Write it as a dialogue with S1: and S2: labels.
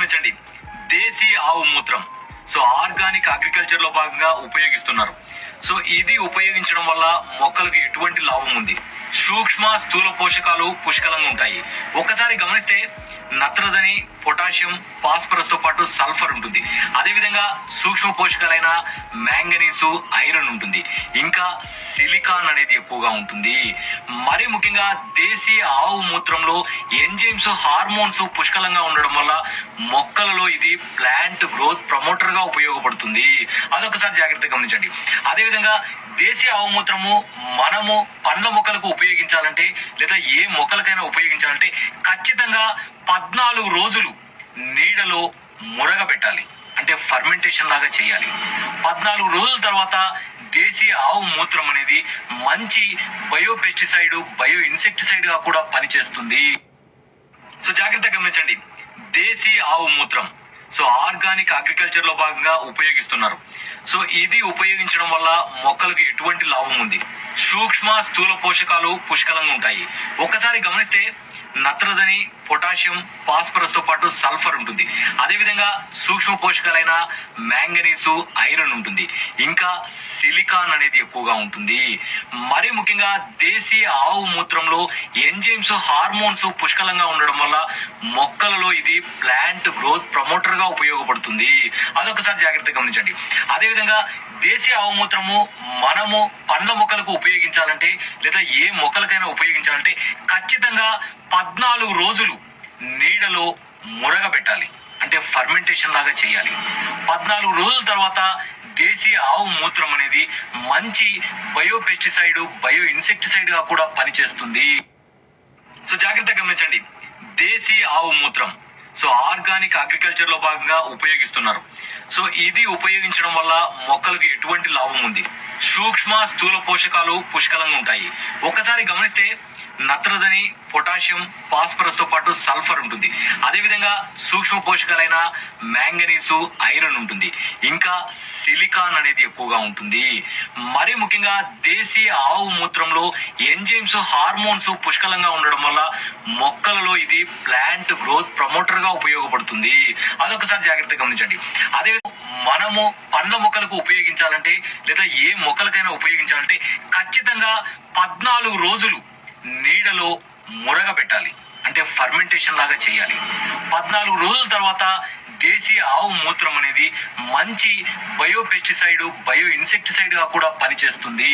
S1: గమనించండి, దేశీ ఆవు మూత్రం ఆర్గానిక్ అగ్రికల్చర్ లో భాగంగా ఉపయోగిస్తున్నారు. ఇది ఉపయోగించడం వల్ల మొక్కలకు ఎటువంటి లాభం ఉంది? సూక్ష్మ స్థూల పోషకాలు పుష్కలంగా ఉంటాయి. ఒక్కసారి గమనిస్తే నత్రజని, పొటాషియం, ఫాస్ఫరస్ తో పాటు సల్ఫర్ ఉంటుంది. అదేవిధంగా సూక్ష్మ పోషకాలైన మ్యాంగనీసు, ఐరన్ ఉంటుంది. ఇంకా సిలికాన్ అనేది ఎక్కువగా ఉంటుంది. మరి ముఖ్యంగా దేశీ ఆవు మూత్రంలో ఎంజైమ్స్, హార్మోన్స్ పుష్కలంగా ఉండడం వల్ల మొక్కలలో ఇది ప్లాంట్ గ్రోత్ ప్రమోటర్ గా ఉపయోగపడుతుంది. అదొకసారి జాగ్రత్తగా గమనించండి. అదేవిధంగా దేశీ ఆవు మూత్రము మనము పండ్ల మొక్కలకు ఉపయోగించాలంటే లేదా ఏ మొక్కలకైనా ఉపయోగించాలంటే ఖచ్చితంగా 14 రోజులు నీడలో మురగబెట్టాలి. అంటే ఫర్మెంటేషన్ లాగా చేయాలి. 14 రోజుల తర్వాత దేశీ ఆవు మూత్రం అనేది మంచి బయోపెస్టిసైడ్, బయో ఇన్సెక్టిసైడ్ గా కూడా పనిచేస్తుంది. జాగ్రత్తగా గమనించండి, దేశీ ఆవు మూత్రం ఆర్గానిక్ అగ్రికల్చర్ లో భాగంగా ఉపయోగిస్తున్నారు. ఇది ఉపయోగించడం వల్ల మొక్కలకు ఎటువంటి లాభం ఉంది? సూక్ష్మ స్థూల పోషకాలు పుష్కలంగా ఉంటాయి. ఒక్కసారి గమనిస్తే నత్రజని, పొటాషియం, ఫాస్ఫరస్ తో పాటు సల్ఫర్ ఉంటుంది. అదేవిధంగా సూక్ష్మ పోషకాలైన మ్యాంగనీసు, ఐరన్ ఉంటుంది. ఇంకా సిలికాన్ అనేది ఎక్కువగా ఉంటుంది. మరి ముఖ్యంగా దేశీ ఆవు మూత్రంలో ఎంజైమ్స్, హార్మోన్స్ పుష్కలంగా ఉండడం వల్ల మొక్కలలో ఇది ప్లాంట్ గ్రోత్ ప్రమోటర్ గా ఉపయోగపడుతుంది. అదొకసారి జాగ్రత్తగా గమనించండి. అదేవిధంగా దేశీ ఆవు మూత్రము మనము పండ్ల మొక్కలకు ఉపయోగించాలంటే లేదా ఏ మొక్కలకైనా ఉపయోగించాలంటే ఖచ్చితంగా 14 రోజులు నీడలో మురగబెట్టాలి. అంటే ఫర్మెంటేషన్ లాగా చేయాలి. 14 రోజుల తర్వాత దేశీ ఆవు మూత్రం అనేది మంచి బయోపెస్టిసైడ్, బయో ఇన్సెక్టిసైడ్ గా కూడా పనిచేస్తుంది. జాగ్రత్తగా గమనించండి, దేశీ ఆవు మూత్రం ఆర్గానిక్ అగ్రికల్చర్ లో భాగంగా ఉపయోగిస్తున్నారు. ఇది ఉపయోగించడం వల్ల మొక్కలకు ఎటువంటి లాభం ఉంది? సూక్ష్మ స్థూల పోషకాలు పుష్కలంగా ఉంటాయి. ఒక్కసారి గమనిస్తే నత్రజని, పొటాషియం, ఫాస్ఫరస్ తో పాటు సల్ఫర్ ఉంటుంది. అదేవిధంగా సూక్ష్మ పోషకాలైన మ్యాంగనీసు, ఐరన్ ఉంటుంది. ఇంకా సిలికాన్ అనేది ఎక్కువగా ఉంటుంది. మరి ముఖ్యంగా దేశీ ఆవు మూత్రంలో ఎంజైమ్స్, హార్మోన్స్ పుష్కలంగా ఉండడం వల్ల మొక్కలలో ఇది ప్లాంట్ గ్రోత్ ప్రమోటర్ గా ఉపయోగపడుతుంది. అదొకసారి జాగ్రత్తగా గమనించండి. అదే మనము పండ్ల మొక్కలకు ఉపయోగించాలంటే లేదా ఏ మొక్కలకైనా ఉపయోగించాలంటే ఖచ్చితంగా 14 రోజులు నీడలో మురగబెట్టాలి. అంటే ఫర్మెంటేషన్ లాగా చేయాలి. 14 రోజుల తర్వాత దేశీ ఆవు మూత్రం అనేది మంచి బయోపెస్టిసైడ్, బయో ఇన్సెక్టిసైడ్ గా కూడా పనిచేస్తుంది.